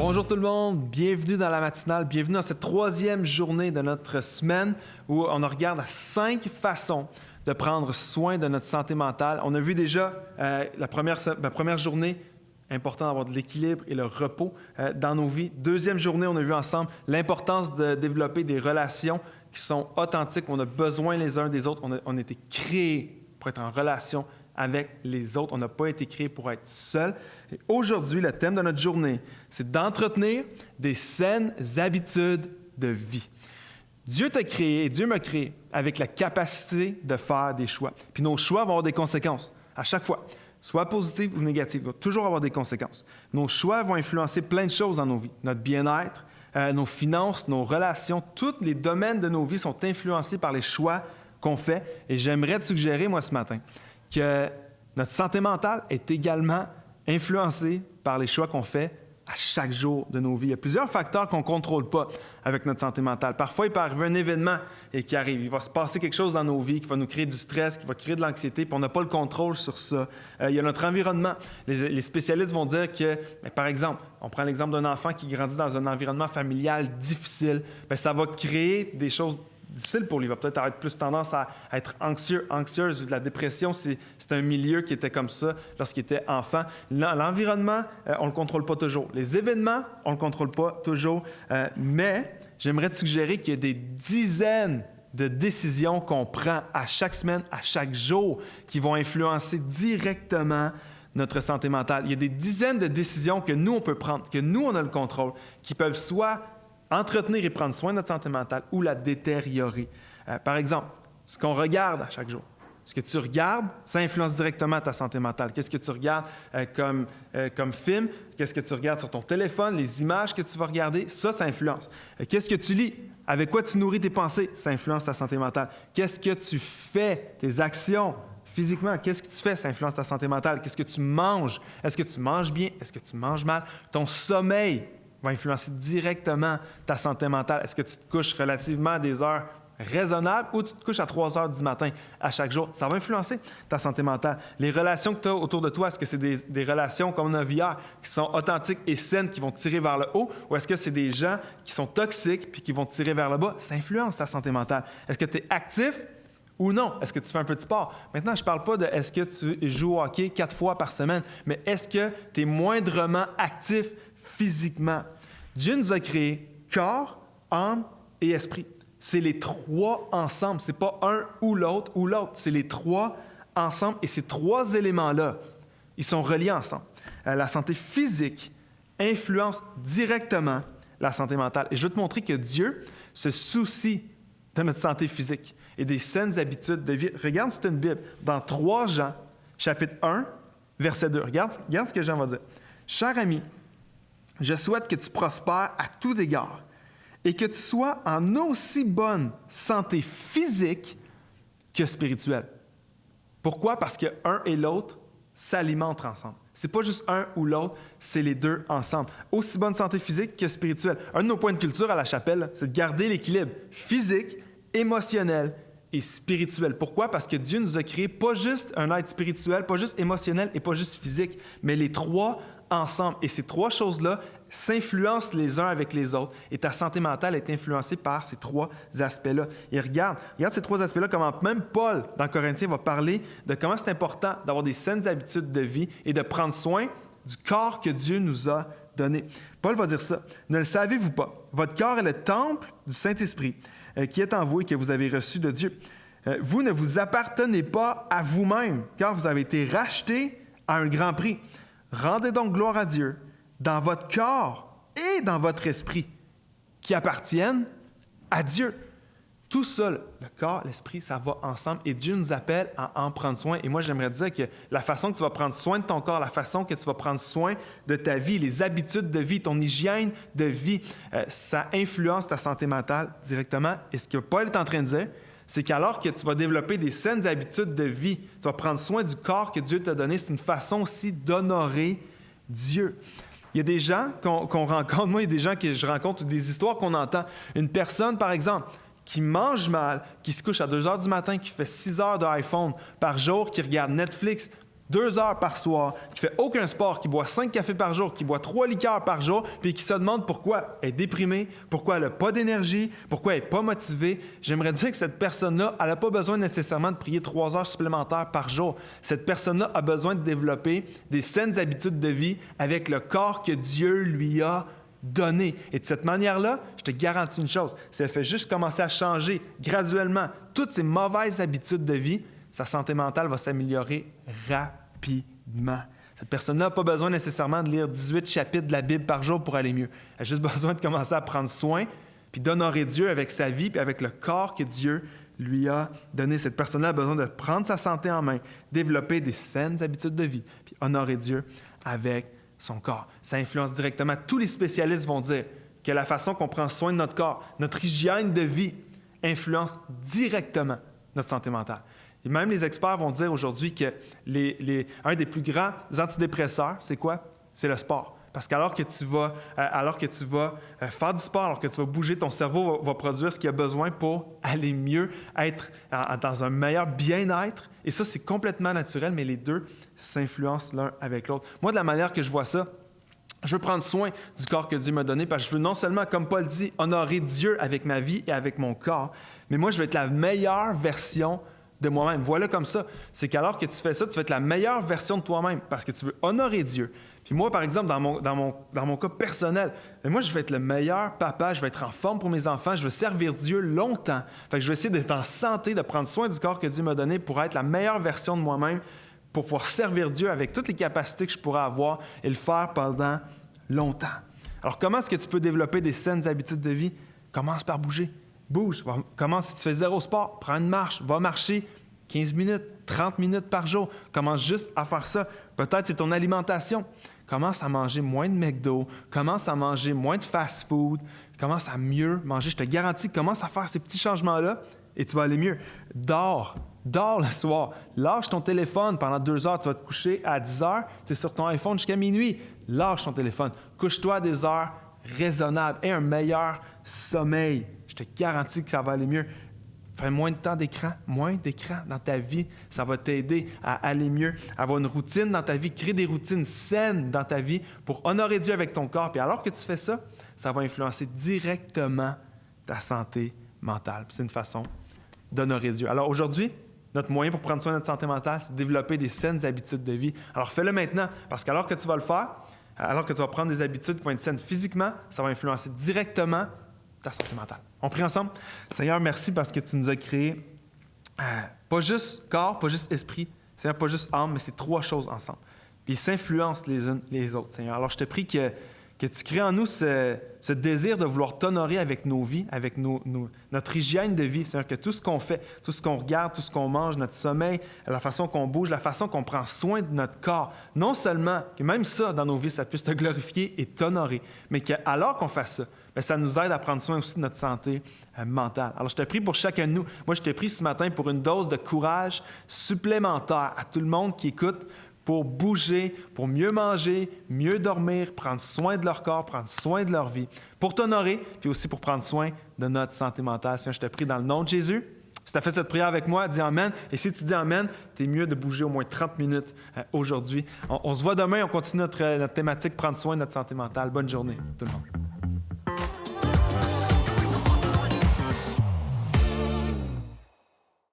Bonjour tout le monde, bienvenue dans la matinale, bienvenue dans cette troisième journée de notre semaine où on regarde à 5 façons de prendre soin de notre santé mentale. On a vu déjà la première journée, important d'avoir de l'équilibre et le repos dans nos vies. Deuxième journée, on a vu ensemble l'importance de développer des relations qui sont authentiques. On a besoin les uns des autres. On a été créés pour être en relation avec les autres. On n'a pas été créés pour être seuls. Et aujourd'hui, le thème de notre journée, c'est d'entretenir des saines habitudes de vie. Dieu t'a créé et Dieu m'a créé avec la capacité de faire des choix. Puis nos choix vont avoir des conséquences à chaque fois, soit positives ou négatives. Il va toujours avoir des conséquences. Nos choix vont influencer plein de choses dans nos vies. Notre bien-être, nos finances, nos relations, tous les domaines de nos vies sont influencés par les choix qu'on fait. Et j'aimerais te suggérer, moi, ce matin, que notre santé mentale est également influencée par les choix qu'on fait à chaque jour de nos vies. Il y a plusieurs facteurs qu'on ne contrôle pas avec notre santé mentale. Parfois, il peut arriver un événement qui arrive. Il va se passer quelque chose dans nos vies qui va nous créer du stress, qui va créer de l'anxiété, puis on n'a pas le contrôle sur ça. Il y a notre environnement. Les spécialistes vont dire que, par exemple, on prend l'exemple d'un enfant qui grandit dans un environnement familial difficile, ça va créer des choses difficile pour lui. Il va peut-être avoir plus tendance à être anxieuse ou de la dépression. C'est un milieu qui était comme ça lorsqu'il était enfant. L'environnement, on ne le contrôle pas toujours. Les événements, on ne le contrôle pas toujours. Mais j'aimerais te suggérer qu'il y a des dizaines de décisions qu'on prend à chaque semaine, à chaque jour, qui vont influencer directement notre santé mentale. Il y a des dizaines de décisions que nous, on peut prendre, que nous, on a le contrôle, qui peuvent soit entretenir et prendre soin de notre santé mentale ou la détériorer. Par exemple, ce qu'on regarde à chaque jour. Ce que tu regardes, ça influence directement ta santé mentale. Qu'est-ce que tu regardes comme film? Qu'est-ce que tu regardes sur ton téléphone? Les images que tu vas regarder, ça influence. Qu'est-ce que tu lis? Avec quoi tu nourris tes pensées? Ça influence ta santé mentale. Qu'est-ce que tu fais? Tes actions physiquement, qu'est-ce que tu fais? Ça influence ta santé mentale. Qu'est-ce que tu manges? Est-ce que tu manges bien? Est-ce que tu manges mal? Ton sommeil va influencer directement ta santé mentale. Est-ce que tu te couches relativement à des heures raisonnables ou tu te couches à 3 heures du matin à chaque jour? Ça va influencer ta santé mentale. Les relations que tu as autour de toi, est-ce que c'est des relations comme on a vu hier, qui sont authentiques et saines, qui vont te tirer vers le haut, ou est-ce que c'est des gens qui sont toxiques puis qui vont te tirer vers le bas? Ça influence ta santé mentale. Est-ce que tu es actif ou non? Est-ce que tu fais un peu de sport? Maintenant, je ne parle pas de est-ce que tu joues au hockey 4 fois par semaine, mais est-ce que tu es moindrement actif physiquement? Dieu nous a créés corps, âme et esprit. C'est les trois ensemble. Ce n'est pas un ou l'autre, c'est les trois ensemble. Et ces trois éléments-là, ils sont reliés ensemble. La santé physique influence directement la santé mentale. Et je veux te montrer que Dieu se soucie de notre santé physique et des saines habitudes de vie. Regarde, c'est une Bible. Dans 3 Jean, chapitre 1, verset 2. Regarde ce que Jean va dire. « Cher ami, je souhaite que tu prospères à tout égard et que tu sois en aussi bonne santé physique que spirituelle. » Pourquoi? Parce que un et l'autre s'alimentent ensemble. Ce n'est pas juste un ou l'autre, c'est les deux ensemble. Aussi bonne santé physique que spirituelle. Un de nos points de culture à la chapelle, c'est de garder l'équilibre physique, émotionnel et spirituel. Pourquoi? Parce que Dieu nous a créé pas juste un être spirituel, pas juste émotionnel et pas juste physique, mais les trois ensemble. Et ces 3 choses-là s'influencent les uns avec les autres. Et ta santé mentale est influencée par ces 3 aspects-là. Et regarde ces 3 aspects-là, comment même Paul, dans Corinthiens, va parler de comment c'est important d'avoir des saines habitudes de vie et de prendre soin du corps que Dieu nous a donné. Paul va dire ça. « Ne le savez-vous pas? Votre corps est le temple du Saint-Esprit qui est en vous et que vous avez reçu de Dieu. Vous ne vous appartenez pas à vous-même, car vous avez été rachetés à un grand prix. Rendez donc gloire à Dieu dans votre corps et dans votre esprit qui appartiennent à Dieu. » Tout ça, le corps, l'esprit, ça va ensemble et Dieu nous appelle à en prendre soin. Et moi, j'aimerais dire que la façon que tu vas prendre soin de ton corps, la façon que tu vas prendre soin de ta vie, les habitudes de vie, ton hygiène de vie, ça influence ta santé mentale directement. Et ce que Paul est en train de dire, c'est qu'alors que tu vas développer des saines habitudes de vie, tu vas prendre soin du corps que Dieu t'a donné, c'est une façon aussi d'honorer Dieu. Il y a des gens qu'on rencontre, moi, il y a des gens que je rencontre, des histoires qu'on entend. Une personne, par exemple, qui mange mal, qui se couche à 2 heures du matin, qui fait 6 heures d'iPhone par jour, qui regarde Netflix 2 heures par soir, qui fait aucun sport, qui boit 5 cafés par jour, qui boit 3 liqueurs par jour, puis qui se demande pourquoi elle est déprimée, pourquoi elle n'a pas d'énergie, pourquoi elle n'est pas motivée, j'aimerais dire que cette personne-là, elle n'a pas besoin nécessairement de prier 3 heures supplémentaires par jour. Cette personne-là a besoin de développer des saines habitudes de vie avec le corps que Dieu lui a donné. Et de cette manière-là, je te garantis une chose, si elle fait juste commencer à changer graduellement toutes ces mauvaises habitudes de vie, sa santé mentale va s'améliorer rapidement. Cette personne-là n'a pas besoin nécessairement de lire 18 chapitres de la Bible par jour pour aller mieux. Elle a juste besoin de commencer à prendre soin, puis d'honorer Dieu avec sa vie, puis avec le corps que Dieu lui a donné. Cette personne-là a besoin de prendre sa santé en main, développer des saines habitudes de vie, puis honorer Dieu avec son corps. Ça influence directement. Tous les spécialistes vont dire que la façon qu'on prend soin de notre corps, notre hygiène de vie, influence directement notre santé mentale. Et même les experts vont dire aujourd'hui que un des plus grands antidépresseurs, c'est quoi? C'est le sport. Parce qu'alors que tu vas faire du sport, alors que tu vas bouger, ton cerveau va produire ce qu'il a besoin pour aller mieux, être dans un meilleur bien-être. Et ça, c'est complètement naturel, mais les deux s'influencent l'un avec l'autre. Moi, de la manière que je vois ça, je veux prendre soin du corps que Dieu m'a donné parce que je veux non seulement, comme Paul dit, honorer Dieu avec ma vie et avec mon corps, mais moi, je veux être la meilleure version de moi-même. Voilà comme ça. C'est qu'alors que tu fais ça, tu vas être la meilleure version de toi-même parce que tu veux honorer Dieu. Puis moi, par exemple, dans mon cas personnel, moi, je veux être le meilleur papa, je veux être en forme pour mes enfants, je veux servir Dieu longtemps. Fait que je veux essayer d'être en santé, de prendre soin du corps que Dieu m'a donné pour être la meilleure version de moi-même, pour pouvoir servir Dieu avec toutes les capacités que je pourrais avoir et le faire pendant longtemps. Alors, comment est-ce que tu peux développer des saines habitudes de vie? Commence par bouger. Bouge. Commence si tu fais 0 sport, prends une marche, va marcher 15 minutes, 30 minutes par jour. Commence juste à faire ça. Peut-être c'est ton alimentation. Commence à manger moins de McDo, commence à manger moins de fast-food, commence à mieux manger. Je te garantis, commence à faire ces petits changements-là et tu vas aller mieux. Dors le soir. Lâche ton téléphone pendant 2 heures. Tu vas te coucher à 10 heures, tu es sur ton iPhone jusqu'à minuit. Lâche ton téléphone. Couche-toi à des heures raisonnables et un meilleur sommeil. Je te garantis que ça va aller mieux. Fais moins de temps d'écran, moins d'écran dans ta vie. Ça va t'aider à aller mieux, à avoir une routine dans ta vie, créer des routines saines dans ta vie pour honorer Dieu avec ton corps. Puis alors que tu fais ça, ça va influencer directement ta santé mentale. Puis c'est une façon d'honorer Dieu. Alors aujourd'hui, notre moyen pour prendre soin de notre santé mentale, c'est de développer des saines habitudes de vie. Alors fais-le maintenant, parce qu'alors que tu vas le faire, alors que tu vas prendre des habitudes qui vont être saines physiquement, ça va influencer directement ta santé mentale. On prie ensemble. Seigneur, merci parce que tu nous as créé pas juste corps, pas juste esprit, Seigneur, pas juste âme, mais c'est 3 choses ensemble. Puis ils s'influencent les unes les autres, Seigneur. Alors je te prie que tu crées en nous ce désir de vouloir t'honorer avec nos vies, avec notre hygiène de vie. Seigneur, que tout ce qu'on fait, tout ce qu'on regarde, tout ce qu'on mange, notre sommeil, la façon qu'on bouge, la façon qu'on prend soin de notre corps, non seulement que même ça dans nos vies, ça puisse te glorifier et t'honorer, mais qu'alors qu'on fasse ça, bien, ça nous aide à prendre soin aussi de notre santé mentale. Alors, je te prie pour chacun de nous. Moi, je te prie ce matin pour une dose de courage supplémentaire à tout le monde qui écoute pour bouger, pour mieux manger, mieux dormir, prendre soin de leur corps, prendre soin de leur vie, pour t'honorer, puis aussi pour prendre soin de notre santé mentale. Seigneur, je te prie dans le nom de Jésus. Si tu as fait cette prière avec moi, dis Amen. Et si tu dis Amen, tu es mieux de bouger au moins 30 minutes aujourd'hui. On se voit demain, on continue notre thématique, prendre soin de notre santé mentale. Bonne journée, tout le monde.